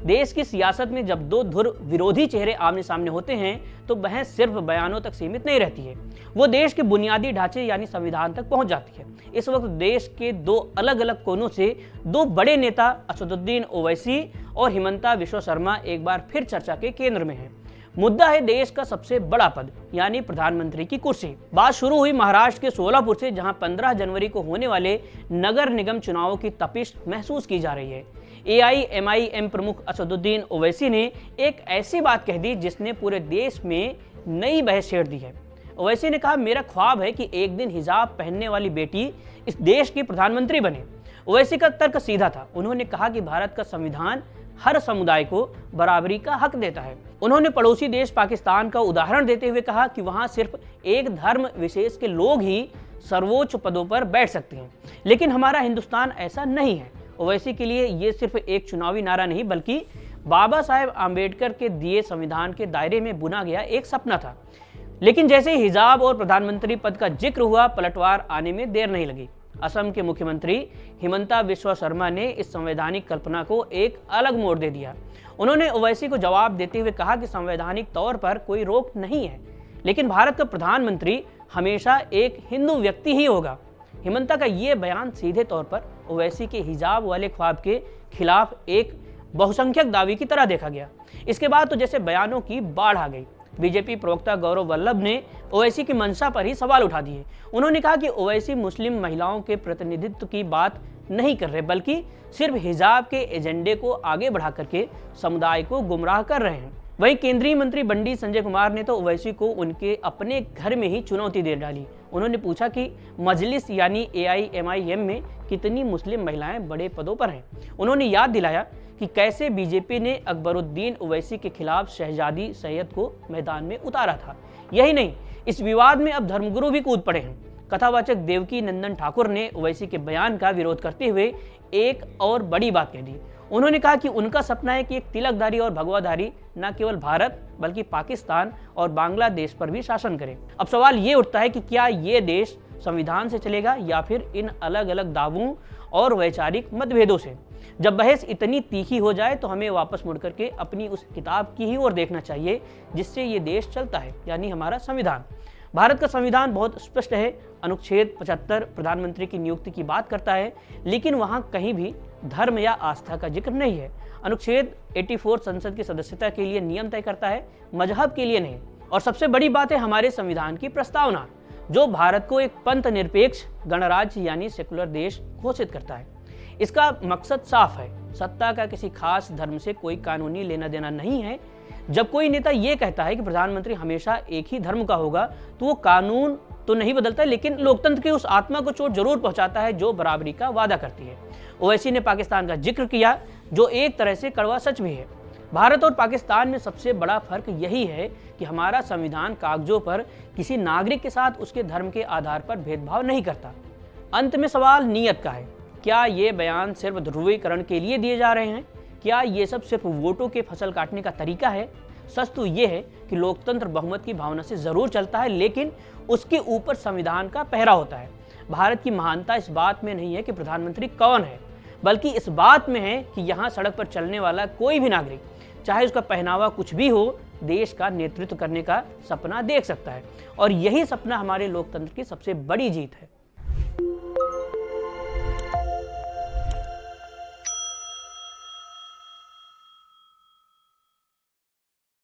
देश की सियासत में जब दो धुर विरोधी चेहरे आमने सामने होते हैं तो बहस सिर्फ बयानों तक सीमित नहीं रहती है, वो देश के बुनियादी ढांचे यानी संविधान तक पहुंच जाती है। इस वक्त देश के दो अलग अलग कोनों से दो बड़े नेता असदुद्दीन ओवैसी और हिमंता विश्व शर्मा एक बार फिर चर्चा के केंद्र में हैं। मुद्दा है देश का सबसे बड़ा पद यानी प्रधानमंत्री की कुर्सी। बात शुरू हुई महाराष्ट्र के सोलापुर से, जहां 15 जनवरी को होने वाले नगर निगम चुनावों की तपिश महसूस की जा रही है। AIMIM प्रमुख असदुद्दीन ओवैसी ने एक ऐसी बात कह दी जिसने पूरे देश में नई बहस छेड़ दी है। ओवैसी ने कहा, मेरा ख्वाब है कि एक दिन हिजाब पहनने वाली बेटी इस देश की प्रधानमंत्री बने। ओवैसी का तर्क सीधा था। उन्होंने कहा कि भारत का संविधान हर समुदाय को बराबरी का हक देता है। उन्होंने पड़ोसी देश पाकिस्तान का उदाहरण देते हुए कहा कि वहां सिर्फ एक धर्म विशेष के लोग ही सर्वोच्च पदों पर बैठ सकते हैं, लेकिन हमारा हिंदुस्तान ऐसा नहीं है। ओवैसी के लिए ये सिर्फ एक चुनावी नारा नहीं बल्कि बाबा साहेब आम्बेडकर के दिए संविधान के दायरे में बुना गया एक सपना था। लेकिन जैसे ही हिजाब और प्रधानमंत्री पद का जिक्र हुआ, पलटवार आने में देर नहीं लगी। असम के मुख्यमंत्री हिमंता बिस्वा शर्मा ने इस संवैधानिक कल्पना को एक अलग मोड़ दे दिया। उन्होंने ओवैसी को जवाब देते हुए कहा कि संवैधानिक तौर पर कोई रोक नहीं है, लेकिन भारत का प्रधानमंत्री हमेशा एक हिंदू व्यक्ति ही होगा। हिमंता का ये बयान सीधे तौर पर ओवैसी के हिजाब वाले ख्वाब के खिलाफ एक बहुसंख्यक दावे की तरह देखा गया। इसके बाद तो जैसे बयानों की बाढ़ आ गई। बीजेपी प्रवक्ता गौरव वल्लभ ने ओवैसी की मंशा पर ही सवाल उठा दिए। उन्होंने कहा कि ओवैसी मुस्लिम महिलाओं के प्रतिनिधित्व की बात नहीं कर रहे, बल्कि सिर्फ हिजाब के एजेंडे को आगे बढ़ा करके समुदाय को गुमराह कर रहे हैं। वहीं केंद्रीय मंत्री बंडी संजय कुमार ने तो ओवैसी को उनके अपने घर में ही चुनौती दे डाली। उन्होंने पूछा कि मजलिस यानी AIMIM में कितनी मुस्लिम महिलाएं बड़े पदों पर हैं। उन्होंने याद दिलाया कि कैसे बीजेपी ने अकबरुद्दीन ओवैसी के खिलाफ शहजादी सैयद को मैदान में उतारा था। यही नहीं, इस विवाद में अब धर्मगुरु भी कूद पड़े हैं। कथावाचक देवकी नंदन ठाकुर ने ओवैसी के बयान का विरोध करते हुए एक और बड़ी बात कह दी। उन्होंने कहा कि उनका सपना है कि एक तिलकधारी और भगवाधारी न केवल भारत बल्कि पाकिस्तान और बांग्लादेश पर भी शासन करे। अब सवाल ये उठता है कि क्या ये देश संविधान से चलेगा या फिर इन अलग अलग दावों और वैचारिक मतभेदों से। जब बहस इतनी तीखी हो जाए तो हमें वापस मुड़ करके अपनी उस किताब की ही ओर देखना चाहिए जिससे ये देश चलता है, यानी हमारा संविधान। भारत का संविधान बहुत स्पष्ट है। अनुच्छेद 75 प्रधानमंत्री की नियुक्ति की बात करता है, लेकिन वहां कहीं भी धर्म या आस्था का जिक्र नहीं है। अनुच्छेद 84 संसद की सदस्यता के लिए नियम तय करता है, मजहब के लिए नहीं। और सबसे बड़ी बात है हमारे संविधान की प्रस्तावना, जो भारत को एक पंथ निरपेक्ष गणराज्य यानी सेकुलर देश घोषित करता है। इसका मकसद साफ है, सत्ता का किसी खास धर्म से कोई कानूनी लेना देना नहीं है। जब कोई नेता ये कहता है कि प्रधानमंत्री हमेशा एक ही धर्म का होगा, तो वो कानून तो नहीं बदलता, लेकिन लोकतंत्र की उस आत्मा को चोट जरूर पहुंचाता है जो बराबरी का वादा करती है। ओवैसी ने पाकिस्तान का जिक्र किया, जो एक तरह से कड़वा सच भी है। भारत और पाकिस्तान में सबसे बड़ा फर्क यही है कि हमारा संविधान कागजों पर किसी नागरिक के साथ उसके धर्म के आधार पर भेदभाव नहीं करता। अंत में सवाल नीयत का है। क्या ये बयान सिर्फ ध्रुवीकरण के लिए दिए जा रहे हैं? क्या ये सब सिर्फ वोटों के फसल काटने का तरीका है? सच तो ये है कि लोकतंत्र बहुमत की भावना से जरूर चलता है, लेकिन उसके ऊपर संविधान का पहरा होता है। भारत की महानता इस बात में नहीं है कि प्रधानमंत्री कौन है, बल्कि इस बात में है कि यहाँ सड़क पर चलने वाला कोई भी नागरिक, चाहे उसका पहनावा कुछ भी हो, देश का नेतृत्व करने का सपना देख सकता है। और यही सपना हमारे लोकतंत्र की सबसे बड़ी जीत है।